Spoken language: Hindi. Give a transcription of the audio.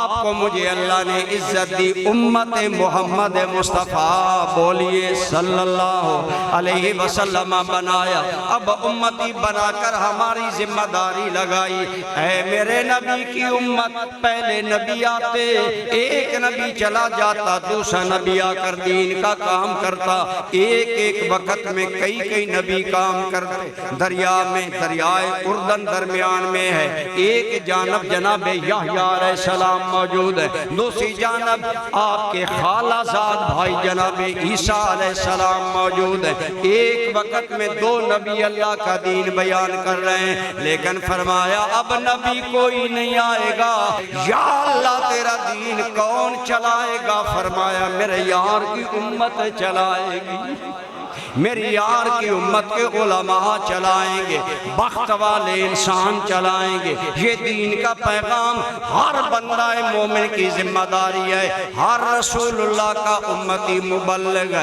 आपको मुझे अल्लाह ने इज्जत दी, उम्मत मोहम्मद मुस्तफ़ा बोलिए सल्लल्लाहु अलैहि वसल्लम बनाया। अब उम्मती बनाकर हमारी जिम्मेदारी लगाई। ऐ मेरे नबी की उम्मत, पहले नबी आते, एक नबी चला जाता, दूसरा नबी आकर दीन का काम करता। एक एक वक्त में कई कई नबी काम करते। दरिया में दरियाए उर्दन दरमियान में है, एक जानब जनाब यहया अलैहिस्सलाम मौजूद है, दूसरी जानब आपके खालाजाद भाई जनाब ईसा अलैहिस्सलाम मौजूद है। एक वक्त में दो नबी अल्लाह का दीन बयान कर रहे हैं, लेकिन फरमाया अब नबी कोई नहीं आएगा, या अल्लाह तेरा दीन कौन चलाएगा? फरमाया मेरे यार की उम्मत चलाएगी, मेरी यार की उम्मत के उलमा चलाएंगे, बख्त वाले इंसान चलाएंगे। ये दीन का पैगाम हर बंदा मोमिन की जिम्मेदारी है, हर रसूलुल्लाह का उम्मती मुबल्लिग है।